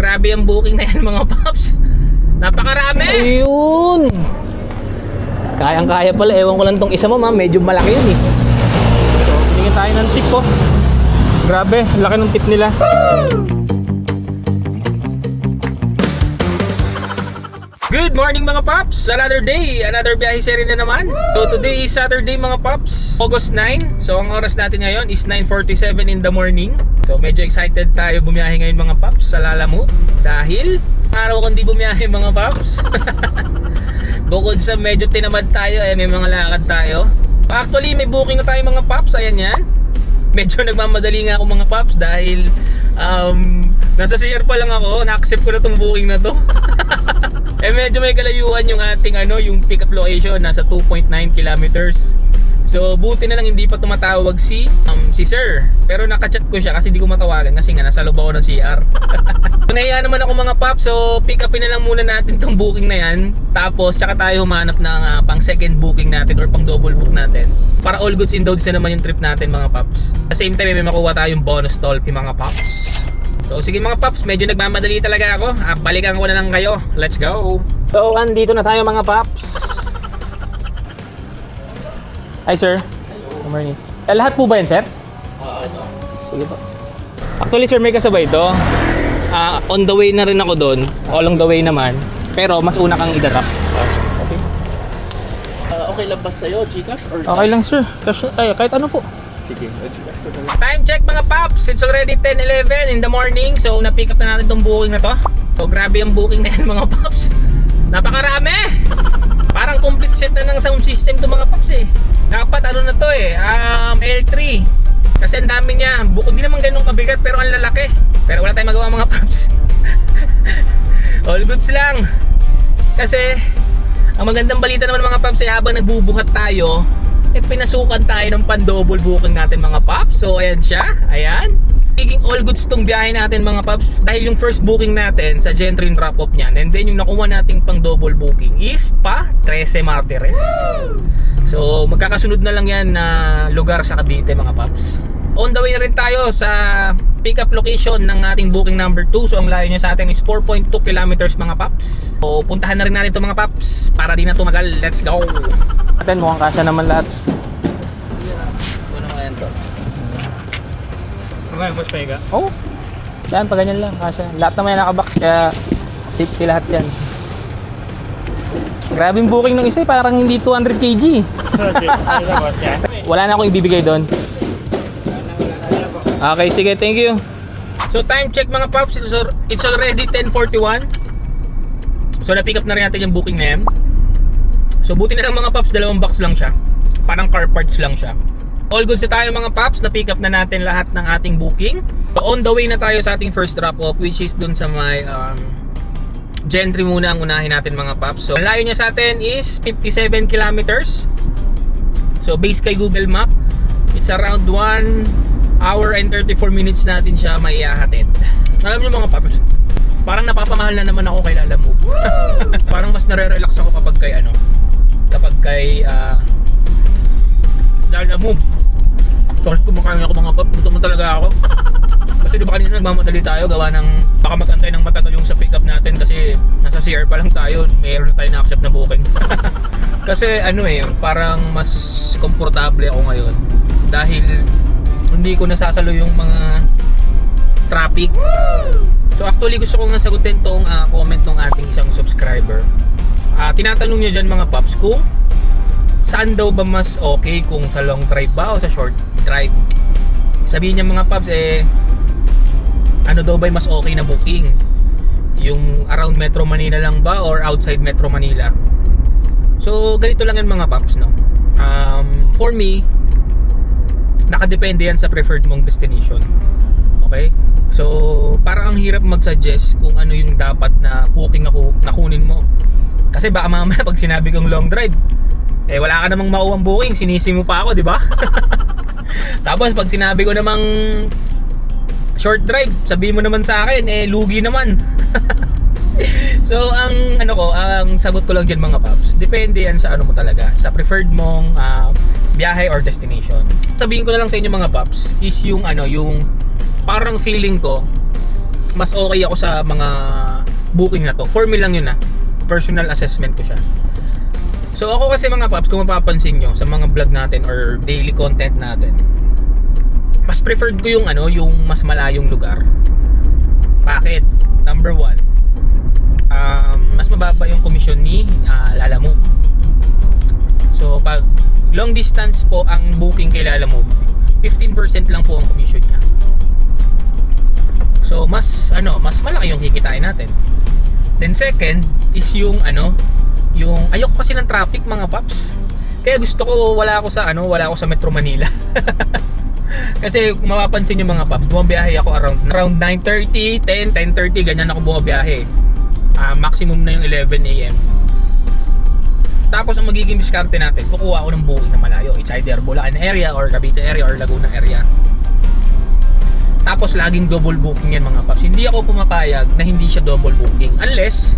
grabe ang booking na yan mga paps. Napakarami. Ayun. Kayang-kaya pala. Ewan ko lang tong isa mo, ma'am. Medyo malaki yun eh. So, binigyan tayo ng tip po. Grabe, laki ng tip nila. Good morning mga paps! Another day, another biyahe seri na naman. So today is Saturday mga paps, August 9. So ang oras natin ngayon is 9:47 in the morning. So medyo excited tayo bumiyahe ngayon mga paps sa Lalamove. Dahil araw kung di bumiyahe mga paps. Bukod sa medyo tinamad tayo, may mga lakad tayo. Actually may booking na tayo mga paps, ayan yan. Medyo nagmamadali nga ako mga paps dahil nasa CR pa lang ako, na-accept ko na tong booking na to. Medyo may kalayuan yung ating yung pick up location, nasa 2.9 kilometers. So buti na lang hindi pa tumatawag si sir. Pero nakachat ko siya kasi hindi ko matawagan kasi nga nasa loob ako ng CR. So nahiya naman ako mga paps, so pick upin na lang muna natin tong booking na yan. Tapos tsaka tayo humanap ng pang second booking natin or pang double book natin. Para all goods in dogs na naman yung trip natin mga paps. At the same time may makuha tayong bonus tolpi mga paps. So sige mga paps, medyo nagmamadali talaga ako. Balikan ko na lang kayo. Let's go. So, andito na tayo mga paps. Hi sir. Good morning. Lahat po ba yan sir? Sige po. Actually sir, may kasabay ito. On the way na rin ako doon. Along the way naman. Pero mas una kang idatap. Okay. Okay lang ba sa'yo, Gcash or Okay lang sir. Cash, kahit ano po. Sige, Gcash ko na lang. Time check mga paps. It's already 10:11 in the morning. So na-pick up na natin tong booking na to. So grabe ang booking na yan mga paps. Napakarami. Parang complete set na ng sound system to mga paps eh. Dapat na to L3. Kasi ang dami niya. Hindi naman ganun kabigat pero ang lalaki. Pero wala tayong magawa mga paps. All goods lang. Kasi ang magandang balita naman mga paps ay habang nagbubuhat tayo, pinasukan tayo ng pan-double booking natin mga paps. So ayan siya. Ayan. Higing all goods tong biyahe natin mga paps. Dahil yung first booking natin sa Gentry drop-off niyan, and then yung nakuha nating pang double booking is pa 13 Martires. So magkakasunod na lang yan na lugar sa Cavite mga paps. On the way na rin tayo sa pick up location ng ating booking number 2. So ang layo niya sa atin is 4.2 kilometers mga paps. So puntahan na rin natin ito mga paps para di na tumagal. Let's go. Atin, mukhang kasya naman lahat. Ano naman yan to? Okay, mas paiga. Oh, yan, pa ganyan lang, kasya. Lahat naman yan nakabox, kaya safety lahat yan. Grabe yung booking ng isa, parang hindi 200 kg. Wala na akong ibibigay doon. Okay, sige, thank you. So time check mga paps, it's already 10:41. So na-pick up na rin natin yung booking na yan. So buti na lang mga paps, dalawang box lang siya. Parang car parts lang siya. All goods na tayo mga paps, na-pick up na natin lahat ng ating booking. So on the way na tayo sa ating first drop off, which is dun sa may Gentry muna ang unahin natin mga paps. So ang layo niya sa atin is 57 kilometers. So based kay Google Map, it's around 1 hour and 34 minutes natin siya may ihahatid. Alam niyo mga paps, parang napapamahal na naman ako kay Lalamove. Parang mas nare-relax ako kapag kay Lalamove. Sorry kumakain ako mga paps, gusto mo talaga ako. Kasi di ba kanina nagmamadali tayo gawa ng baka mag-antay ng matagal yung sa pick up natin kasi nasa CR pa lang tayo, mayroon na tayo na-accept na booking. Kasi parang mas komportable ako ngayon dahil hindi ko nasasalo yung mga traffic. So actually gusto ko nga sagutin tong comment ng ating isang subscriber. Tinatanong niya dyan mga paps kung saan daw ba mas okay, kung sa long drive ba o sa short drive. Sabihin niya mga paps ano daw ba mas okay na booking, yung around Metro Manila lang ba or outside Metro Manila. So ganito lang yan mga paps no. For me, nakadepende yan sa preferred mong destination. Okay? So parang ang hirap mag-suggest kung ano yung dapat na booking na kunin mo. Kasi baka mamaya pag sinabi kong long drive, wala ka namang makuhang booking, sinisi mo pa ako, di ba? Tapos pag sinabi ko namang short drive, sabihin mo naman sa akin, lugi naman. So ang sagot ko lang dyan mga paps, depende yan sa ano mo talaga, sa preferred mong biyahe or destination. Sabihin ko na lang sa inyo mga paps is yung yung parang feeling ko mas okay ako sa mga booking na to. For me lang yun personal assessment ko siya. So ako kasi mga paps, kung mapapansin nyo sa mga vlog natin or daily content natin, mas preferred ko yung yung mas malayong lugar. Bakit? Number one, mas mababa yung commission ni Lalamove. So pag long distance po ang booking kay Lalamove, 15% lang po ang commission niya. So mas malaki yung kikitain natin. Then second is yung ayoko kasi ng traffic mga paps. Kaya gusto ko wala ako sa Metro Manila. Kasi kung mapapansin niyo mga paps, bumabiyahe ako around 9:30, 10, 10:30 ganyan ako bumabiyahe. Maximum na yung 11 AM. Tapos ang magiging diskarte natin, kukuha ako ng booking na malayo. It's either Bulacan area or Cavite area or Laguna area. Tapos laging double booking yan mga paps. Hindi ako pumapayag na hindi siya double booking unless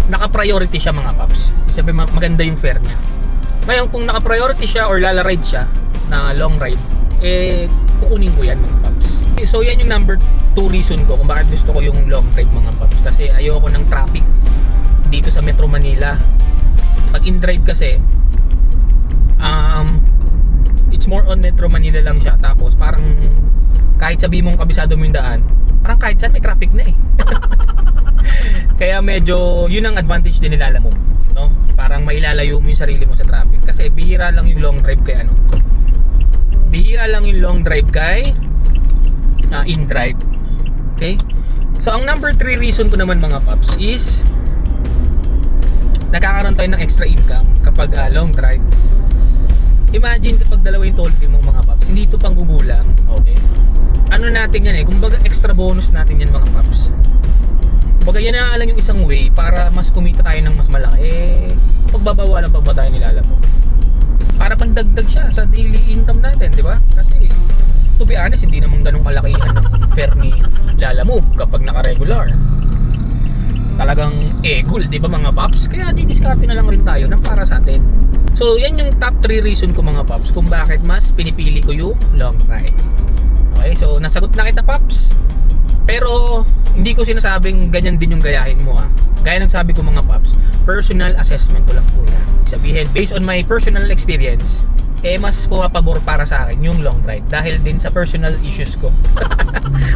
naka-priority siya mga paps. Sabi maganda yung fare niya. Ngayon kung naka-priority siya or lala-ride siya na long ride, kukunin ko yan mga paps. So yan yung number 2 reason ko kung bakit gusto ko yung long ride mga paps. Kasi ayoko ng traffic dito sa Metro Manila. Pag in-drive kasi, it's more on Metro Manila lang siya. Tapos parang kahit sabi mong kabisado mo yung daan, parang kahit saan may traffic na Kaya medyo yun ang advantage din nila mo, no? Parang mailalayo mo yung sarili mo sa traffic. Kasi bihira lang yung long drive kay Bihira lang yung long drive kay in-drive. Okay? So ang number 3 reason ko naman mga paps is nagkakaroon tayo ng extra income kapag long drive. Imagine kapag dalawa yung toll fee mo mga paps, hindi ito pang gugulang. Okay? Ano natin yan kumbaga extra bonus natin yan mga paps. Kumbaga yan na lang yung isang way para mas kumita tayo ng mas malaki. Pagbabawalan pa ba tayo nilalabo? Para pangdagdag siya sa daily income natin, di ba? Kasi to be honest, hindi naman ganun kalakihan ng fare ni Lalamove kapag naka-regular. Talagang cool, di ba mga paps? Kaya didiskarte na lang rin tayo ng para sa atin. So yan yung top 3 reason ko mga paps kung bakit mas pinipili ko yung long ride. Okay, so nasagot na kita paps. Pero hindi ko sinasabing ganyan din yung gayahin mo Gaya ng sabi ko mga paps, personal assessment ko lang po yan. Sabihin, based on my personal experience, mas pumapabor para sa akin yung long ride dahil din sa personal issues ko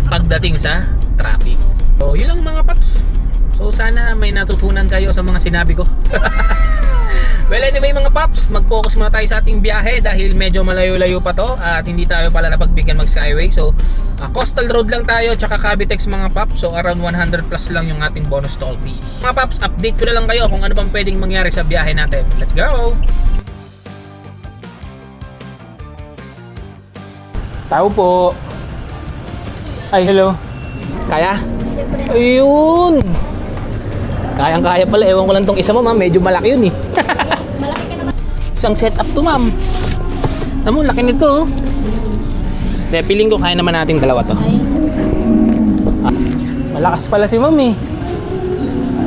pagdating sa traffic. So yun lang mga paps. So sana may natutunan kayo sa mga sinabi ko. Well anyway mga paps, mag-focus muna tayo sa ating biyahe dahil medyo malayo-layo pa to at hindi tayo pala napagbigyan mag-skyway. So coastal road lang tayo tsaka Cavitex mga paps. So around 100 plus lang yung ating bonus toll fee. Mga paps, update ko na lang kayo kung ano bang pwedeng mangyari sa biyahe natin. Let's go! Tao po. Ay, hello. Kaya? Ayun! Kayang-kaya pala. Ewan ko lang tong isa mo, ma'am. Medyo malaki yun Malaki ka naman. Isang setup to, ma'am. Alam mo, laki nito. Kaya piling ko kaya naman natin dalawa to. Malakas pala si ma'am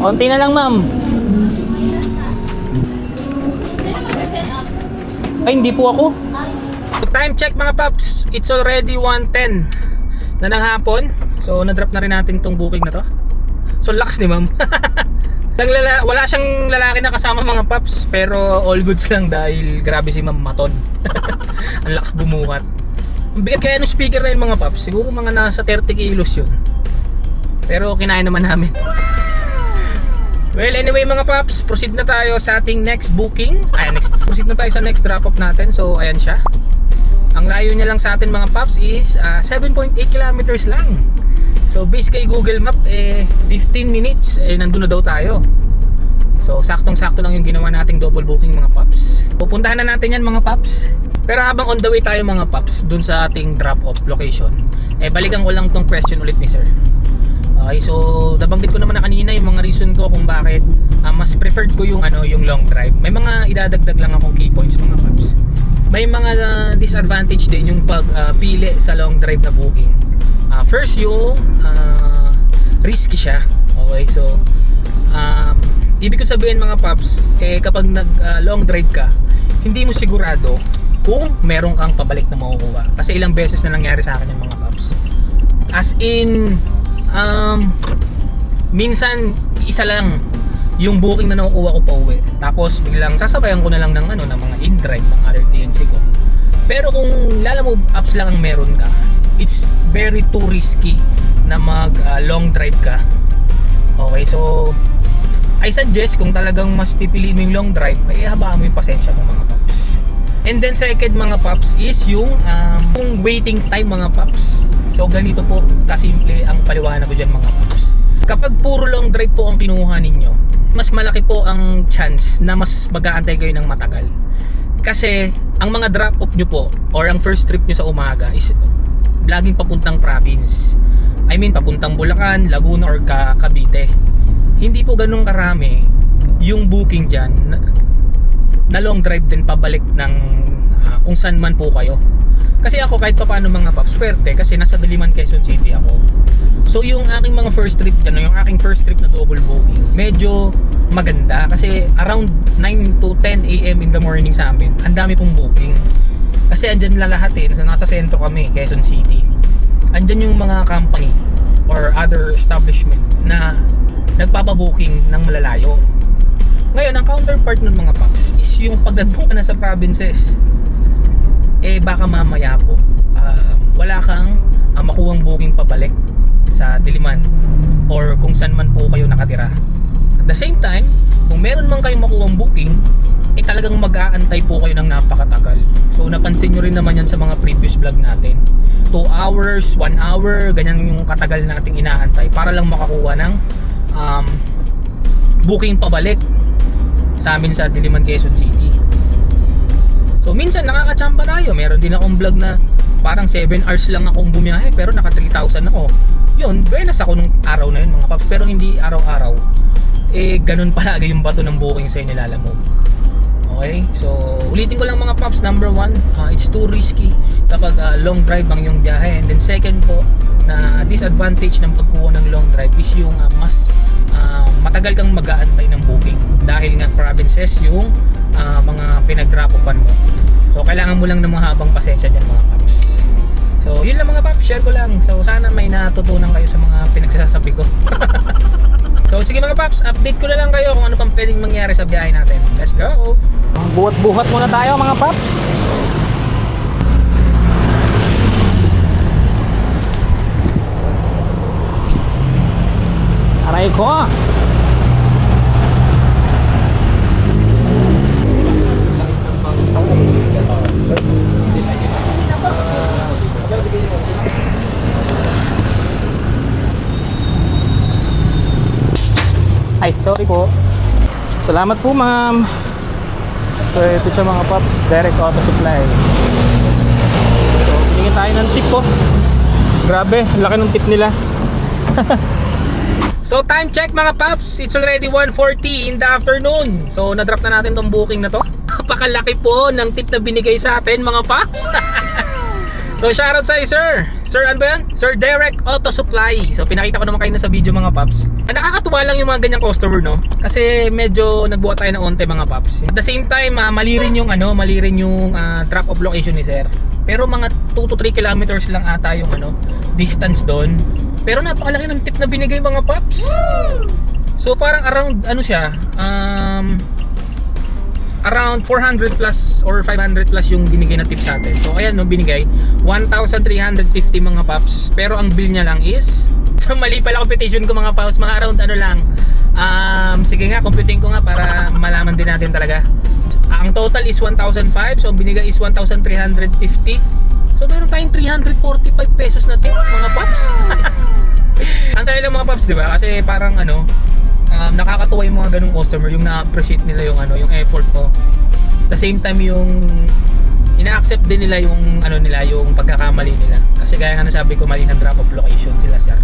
Onti na lang, ma'am. Ay, hindi po ako. Time check mga paps, it's already 1:10 na ng hapon. So na-drop na rin natin tong booking na to. So lakas ni ma'am. Wala siyang lalaki na kasama mga paps, pero all goods lang dahil grabe si ma'am matod. Ang lakas bumuhat. Ang bigat kaya ng speaker na yun mga paps, siguro mga nasa 30 kilos yun. Pero kinaya naman namin. Well anyway mga paps, proceed na tayo sa ating next booking. Proceed na tayo sa next drop off natin. So ayan siya. Ang layo niya lang sa atin mga paps is 7.8 kilometers lang. So based kay Google Map 15 minutes nandun na daw tayo. So saktong-sakto lang yung ginawa nating double booking mga paps. Pupuntahan na natin yan mga paps. Pero habang on the way tayo mga paps dun sa ating drop off location, balikan ko lang tong question ulit ni sir. Okay, so nabanggit ko naman na kanina yung mga reason ko kung bakit mas preferred ko yung yung long drive. May mga idadagdag lang akong key points mga paps. May mga disadvantage din yung pagpili sa long drive na booking. First yung risky siya. Okay, so ibig ko sabihin mga paps, kapag nag long drive ka, hindi mo sigurado kung meron kang pabalik na makukuha. Kasi ilang beses na nangyari sa akin yung mga paps. As in, minsan isa lang yung booking na nakukuha ko pa uwi. Tapos biglang sasabayan ko na lang ng ng mga in-drive ng other TNC ko. Pero kung Lalamove apps lang ang meron ka, it's very too risky na mag long drive ka. Okay, so I suggest kung talagang mas pipiliin mo yung long drive, ay habaan mo yung pasensya mo mga paps. And then second mga paps is yung waiting time mga paps. So ganito po kasimple ang paliwanag ko dyan mga paps. Kapag puro long drive po ang kinuha ninyo, mas malaki po ang chance na mas mag-aantay kayo ng matagal. Kasi ang mga drop off nyo po or ang first trip nyo sa umaga is laging papuntang province. I mean papuntang Bulacan, Laguna or Cavite. Hindi po ganun karami yung booking dyan na long drive din pabalik ng kung saan man po kayo. Kasi ako kahit pa paano mga paps, swerte kasi nasa Diliman, Quezon City ako. So yung aking mga first trip dyan, yung aking first trip na double booking, medyo maganda kasi around 9 to 10 AM in the morning sa amin, ang dami pong booking. Kasi andyan lahat nasa sentro kami, Quezon City. Andyan yung mga company or other establishment na nagpapabooking ng malalayo. Ngayon, ang counterpart ng mga paps is yung pagdating ka na sa provinces, baka mamaya po wala kang makuhang booking pabalik sa Diliman or kung saan man po kayo nakatira. At the same time, kung meron man kayong makuhang booking, talagang mag-aantay po kayo ng napakatagal. So napansin nyo rin naman yan sa mga previous vlog natin. 2 hours, 1 hour, ganyan yung katagal nating inaantay para lang makakuha ng booking pabalik sa amin sa Diliman, Quezon City. So minsan nakakachamba tayo. Meron din akong vlog na parang 7 hours lang akong bumiyahe pero naka 3,000 ako. Yun, benas ako nung araw na yun mga paps, pero hindi araw-araw. Ganun palagi yung bato ng booking sa inyo Lalamove. Okay, so ulitin ko lang mga paps, number 1, it's too risky kapag long drive ang yung biyahe. And then second po, na disadvantage ng pagkuha ng long drive is yung mas matagal kang mag-aantay ng booking dahil nga provinces yung mga pinag-drop-upan mo. So kailangan mo lang ng mahabang pasensya dyan mga paps. So yun lang mga paps, share ko lang. So sana may natutunan kayo sa mga pinagsasabi ko. So sige mga paps, update ko na lang kayo kung ano pang pwedeng mangyari sa biyahe natin. Let's go! Buhat-buhat muna tayo mga paps. Aray ko! Ay, sorry po. Salamat po, ma'am. So, ito siya mga paps, direct auto supply. So, tingin tayo ng tip po. Grabe, laki ng tip nila. So time check mga paps, it's already 1:40 in the afternoon. So na-drop na natin tong booking na to. Napakalaki po ng tip na binigay sa atin mga paps. So shoutout sa sir. Sir ano ba yan? Sir Direct Auto Supply. So pinakita ko naman kayo na sa video mga paps. Nakakatuwa lang yung mga ganyang customer no. Kasi medyo nagbuhat tayo ng onte mga paps. At the same time, mali rin yung drop off location ni sir. Pero mga 2 to 3 kilometers lang ata yung distance doon. Pero napakalaki ng tip na binigay mga paps. So parang around around 400 plus or 500 plus yung binigay na tip sa atin. So ayan binigay 1,350 mga paps. Pero ang bill niya lang is so mali pala computation ko mga paps, mga around sige nga computing ko nga para malaman din natin talaga. Ang total is 1,500, so ang binigay is 1,350. So meron tayong 345 pesos na tip mga paps. Ang saya lang mga paps, di ba? Kasi parang nakakatuwa yung mga ganung customer, yung na-appreciate nila yung yung effort mo. At the same time yung ina-accept din nila yung yung pagkakamali nila. Kasi gaya nga nasabi ko, mali ng drop off location sila sir.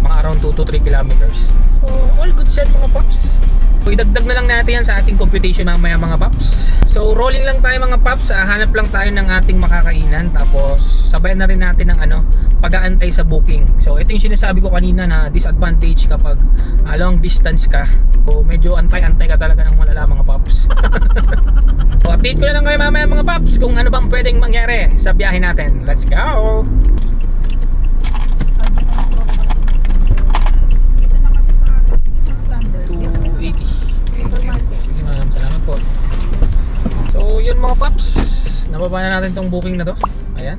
Mga around 2 to 3 kilometers. So all good set mga paps. So idagdag na lang natin yan sa ating computation mamaya mga paps. So rolling lang tayo mga paps, hanap lang tayo ng ating makakainan. Tapos sabayan na rin natin ng pag-aantay sa booking. So ito yung sinasabi ko kanina na disadvantage kapag long distance ka. So medyo antay-antay ka talaga ng malala mga paps. So update ko na lang kayo mamaya mga paps kung ano bang pwedeng mangyari sa biyahe natin. Let's go! nababa na natin tong booking na to. Ayan.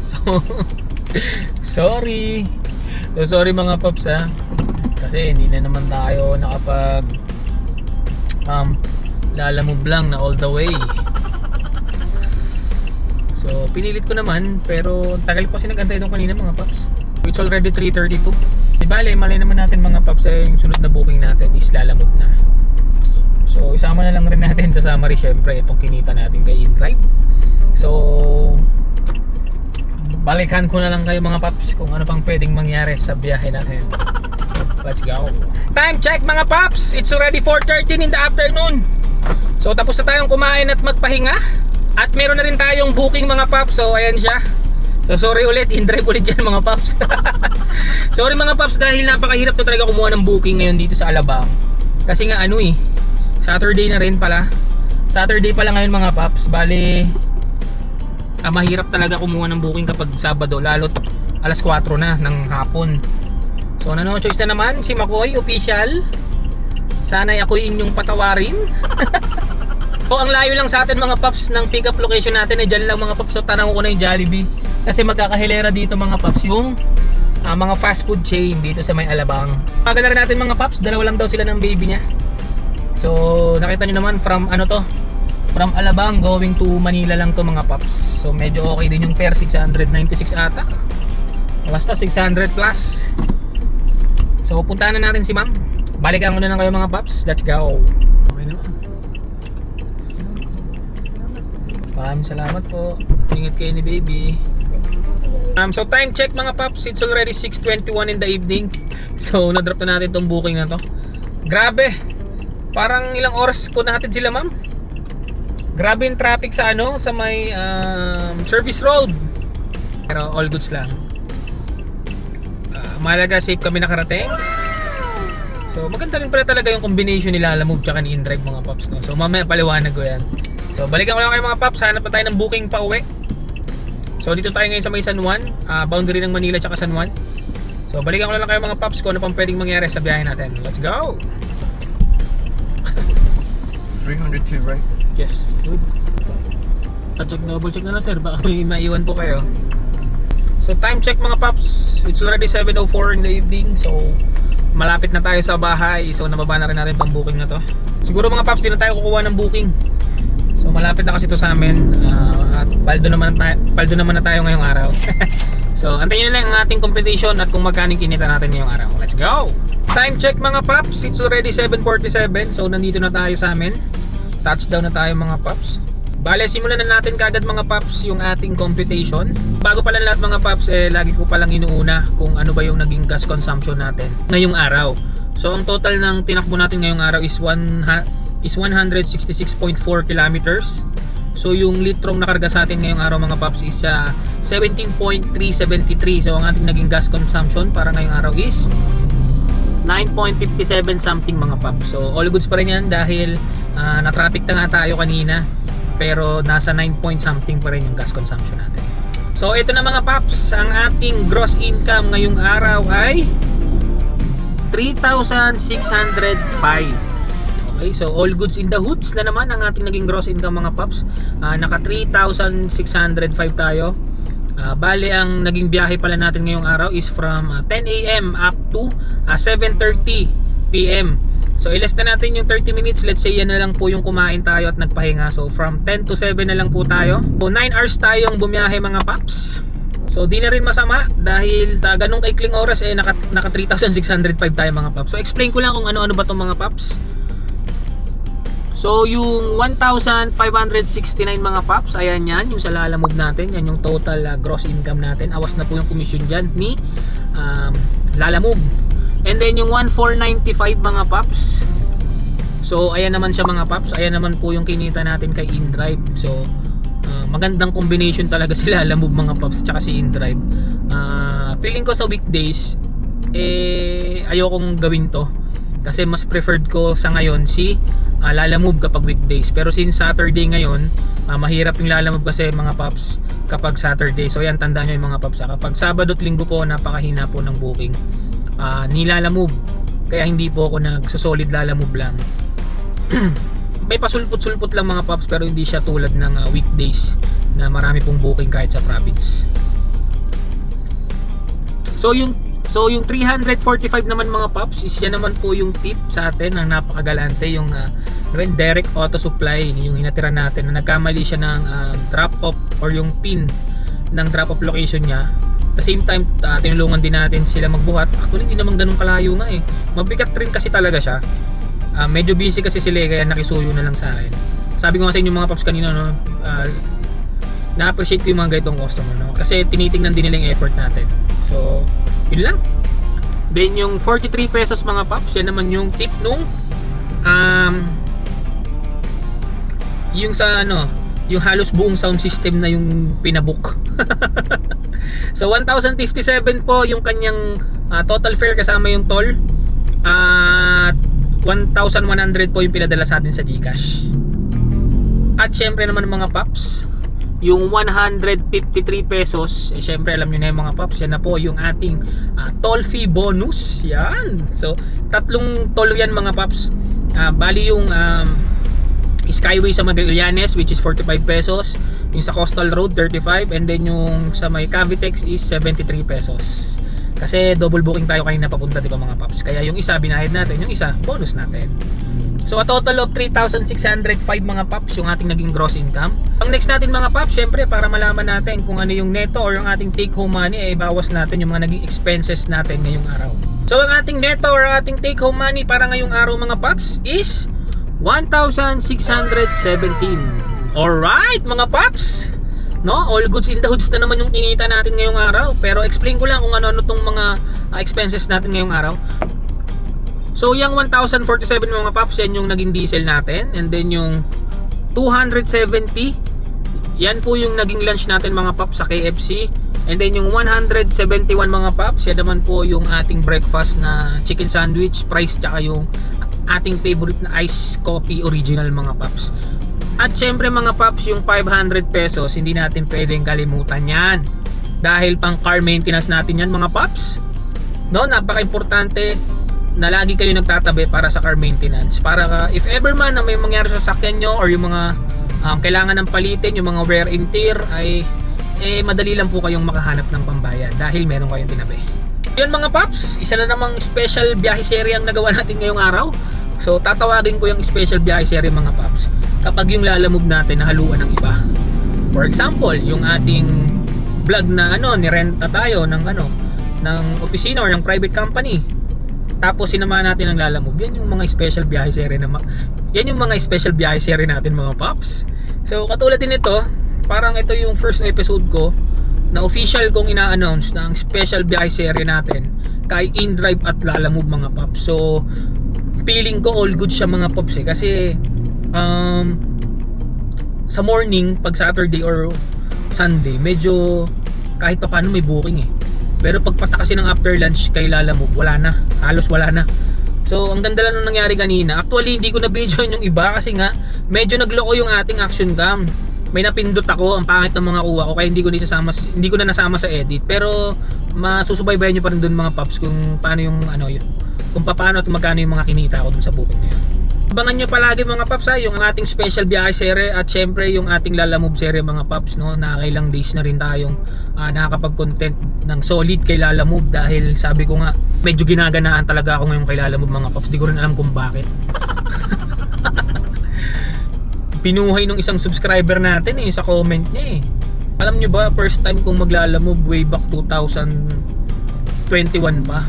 So, sorry. So, sorry mga paps ha. Kasi hindi na naman tayo nakapag lalamove lang na all the way. So, pinilit ko naman, pero tagal ko kasi nag-antay doon kanina mga paps. It's already 3:32. Di bale, malay naman natin mga paps yung sunod na booking natin is lalamove na. So, isama na lang rin natin sa summary syempre itong kinita natin kay InDrive. So, balikan ko na lang kayo mga paps kung ano pang pwedeng mangyari sa biyahe natin. Let's go. Time check mga paps. It's already 4:13 in the afternoon. So tapos na tayong kumain at magpahinga. At meron na rin tayong booking mga paps. So ayan siya. So sorry ulit, InDrive ulit yan mga paps. Sorry mga paps dahil napakahirap na talaga kumuha ng booking ngayon dito sa Alabang. Kasi nga Saturday na rin pala. Saturday pala ngayon mga paps. Bali mahirap talaga kumuha ng booking kapag Sabado, lalo't alas 4 na ng hapon. So no choice na naman si Makoy official. Sana'y ako'y inyong patawarin. O ang layo lang sa atin mga paps ng pick up location natin ay dyan lang mga paps. So tanong ko na yung Jollibee. Kasi magkakahilera dito mga paps yung mga fast food chain dito sa may Alabang. Maganda rin natin mga paps, dalawa lang daw sila ng baby niya. So nakita nyo naman from from Alabang going to Manila lang to mga paps. So medyo okay din yung fare, 696 ata. Basta 600 plus. So puntahan na natin si ma'am. Balikan ko na lang kayo mga paps. Let's go. Okay naman. Maraming salamat po. Ingat kayo ni baby. So time check mga paps. It's already 6:21 in the evening. So na-drop na natin tong booking na to. Grabe. Parang ilang oras ko natin sila ma'am. Grabe yung traffic sa sa may service road. Pero all goods lang. Mahalaga safe kami nakarating. So maganda rin pala talaga yung combination nila Lalamove tsaka ni InDrive mga paps no? So mamaya paliwanag ko yan. So balikan ko lang kayo mga paps. Hanap pa tayo ng booking pa uwi. So dito tayo ngayon sa may San Juan, boundary ng Manila tsaka San Juan. So balikan ko lang kayo mga paps kung ano pang pwedeng mangyari sa biyahe natin. Let's go! 302, right? Yes, good. Double check na lang sir, baka may maiwan po kayo. So time check mga paps. It's already 7:04 in the evening. So malapit na tayo sa bahay. So nababa na rin natin tong booking na to. Siguro mga paps, di na tayo kukuha ng booking. So malapit na kasi ito sa amin. At paldo naman na tayo ngayong araw. So antayin nyo lang ang ating competition at kung magkano kinita natin ngayong araw. Let's go! Time check mga paps. It's already 7:47. So nandito na tayo sa amin. Touchdown na tayo mga paps. Bale, simulan na natin kagad mga paps yung ating computation. Bago pala lahat mga paps, lagi ko palang inuuna kung ano ba yung naging gas consumption natin ngayong araw. So ang total ng tinakbo natin ngayong araw is 166.4 kilometers. So yung litrong nakarga sa atin ngayong araw mga paps is 17.373. So ang ating naging gas consumption para ngayong araw is 9.57 something mga paps. So all goods pa rin yan dahil na-traffic na nga tayo kanina. Pero nasa 9 point something pa rin yung gas consumption natin. So ito na mga paps, ang ating gross income ngayong araw ay 3,605. Okay, so all goods in the hoods na naman ang ating naging gross income mga paps. Naka 3,605 tayo. Bali ang naging biyahe pala natin ngayong araw is from 10 AM up to 7:30 PM. So ilas na natin yung 30 minutes. Let's say yan na lang po yung kumain tayo at nagpahinga. So from 10 to 7 na lang po tayo. So 9 hours tayong bumiyahe mga paps. So di na rin masama dahil ganong kaikling oras naka 3,605 tayo mga paps. So explain ko lang kung ano-ano ba itong mga paps. So yung 1,569 mga paps, ayan yan yung sa Lalamove natin. Yan yung total gross income natin. Awas na po yung commission dyan ni Lalamove. And then yung 1,495 mga paps. So ayan naman siya mga paps. Ayan naman po yung kinita natin kay InDrive. So magandang combination talaga sila Lalamove mga paps tsaka si InDrive. Feeling ko sa weekdays ayokong gawin to kasi mas preferred ko sa ngayon si Lalamove kapag weekdays. Pero since Saturday ngayon, mahirap yung Lalamove kasi mga paps kapag Saturday. So yan, tandaan nyo yung mga paps. Kapag Sabado at Linggo po, napakahina po ng booking ni Lalamove. Kaya hindi po ako nagsusolid Lalamove lang. may pasulpot-sulpot lang mga paps, pero hindi siya tulad ng weekdays na marami pong booking kahit sa province. So yung 345 naman mga paps is yan naman po yung tip sa atin ng napakagalante, yung direct auto supply, yung hinatira natin na nagkamali siya ng drop off or yung pin ng drop off location niya. At the same time, tinulungan din natin sila magbuhat. Actually, hindi naman ganun kalayo nga eh. Mabigat rin kasi talaga siya. Medyo busy kasi sila kaya nakisuyo na lang sa akin. Sabi ko nga sa inyo mga paps kanina, no, na-appreciate ko yung mga ganitong customer, no? Kasi tinitingnan din nila yung effort natin. So, yun lang. Then yung 43 pesos mga paps, yan naman yung tip nung yung sa yung halos buong sound system na yung pinabook. So 1,057 po yung kanyang total fare kasama yung toll. At 1,100 po yung pinadala sa atin sa GCash. At syempre naman mga paps, yung 153 pesos, syempre alam nyo na yung mga paps, yan na po yung ating toll fee bonus. Yan. So, tatlong toll yan mga paps. Bali yung Skyway sa Magallanes, which is 45 pesos. Yung sa Coastal Road, 35. And then yung sa may Cavitex is 73 pesos. Kasi double booking tayo kanina papunta, di ba mga paps? Kaya yung isa binayad natin, yung isa bonus natin. So a total of 3,605 mga paps yung ating naging gross income. Ang next natin mga paps, syempre para malaman natin kung ano yung neto or yung ating take home money, ay bawas natin yung mga naging expenses natin ngayong araw. So ang ating neto or ating take home money para ngayong araw mga paps is 1,617. Alright mga paps, no? All goods in the hoods na naman yung kinita natin ngayong araw. Pero explain ko lang kung ano-ano tong mga expenses natin ngayong araw. So yung 1,047 mga paps, yan yung naging diesel natin. And then yung 270, yan po yung naging lunch natin mga paps sa KFC. And then yung 171 mga paps, yan naman po yung ating breakfast na chicken sandwich, fries, tsaka yung ating favorite na iced coffee original mga paps. At syempre mga paps, yung 500 pesos, hindi natin pwedeng kalimutan yan. Dahil pang car maintenance natin yan mga paps. No, napaka-importante na lagi kayo nagtatabi para sa car maintenance. Para if ever man na may mangyari sa sakyan nyo or yung mga kailangan ng palitin, yung mga wear and tear, ay madali lang po kayong makahanap ng pambayad dahil meron kayong tinabi. Yun mga paps, isa na namang special biyahe serie ang nagawa natin ngayong araw. So tatawagin ko yung special biyahe serie mga paps kapag yung lalamove natin nahaluan ng iba. For example, yung ating vlog na nirenta tayo ng ng opisina or ng private company. Tapos sinamahan natin ang lalamove. Yan yung mga special biyahe serie yan yung mga special biyahe serie natin mga paps. So katulad din ito, parang ito yung first episode ko na official kong ina-announce na ang special biyahe serie natin kay InDrive at lalamove mga paps. So feeling ko all good siya mga paps kasi sa morning pag Saturday or Sunday medyo kahit pa paano may booking eh. Pero pagpata kasi ng after lunch kay lalamove, wala na, halos wala na. So ang ganda lang nung nangyari kanina. Actually hindi ko na video yung iba kasi nga medyo nagloko yung ating action cam. May napindot ako, ang pangit ng mga kuha ko kaya hindi ko na nasama sa edit. Pero masusubaybayan nyo pa rin dun mga paps kung paano yung kung paano at magkano yung mga kinita ko dun sa booking na yun. Abangan nyo palagi mga paps yung ating special biyahe serie at syempre yung ating lalamove serie mga paps, no? Nakakailang days na rin tayong nakakapag-content ng solid kay lalamove dahil sabi ko nga medyo ginaganaan talaga ako ngayon kay lalamove mga paps. Di ko rin alam kung bakit. Pinuhay nung isang subscriber natin sa comment niya Alam nyo ba, first time kong maglalamove way back 2021 pa.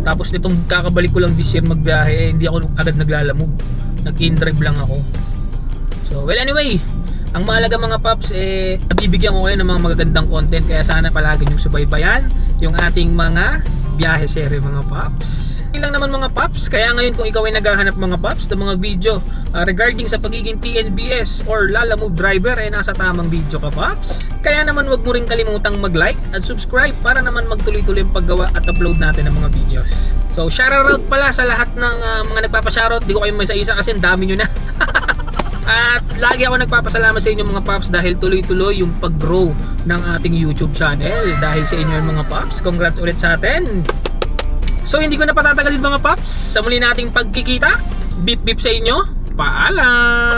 Tapos nitong kakabalik ko lang this year magbiyahe, hindi ako agad naglalamove. Nag-in-drive lang ako. So, well anyway, ang mahalaga mga paps, nabibigyan ko kayo ng mga magagandang content. Kaya sana palagi nyo subaybayan yung ating mga biyahe serie mga paps. Hindi lang naman mga paps, kaya ngayon kung ikaw ay naghahanap mga paps ng mga video regarding sa pagiging TNBS or lalamove driver, nasa tamang video ka paps. Kaya naman wag mo rin kalimutang mag-like at subscribe para naman magtuloy-tuloy ang paggawa at upload natin ng mga videos. So shoutout pala sa lahat ng mga nagpapashoutout. Di ko kayo may isa-isa kasi ang dami nyo na. At lagi ako nagpapasalamat sa inyo mga paps dahil tuloy-tuloy yung pag-grow ng ating YouTube channel. Dahil sa inyo mga paps, congrats ulit sa atin. So hindi ko na patatagalin mga paps, sa muli nating pagkikita. Beep beep sa inyo. Paalam!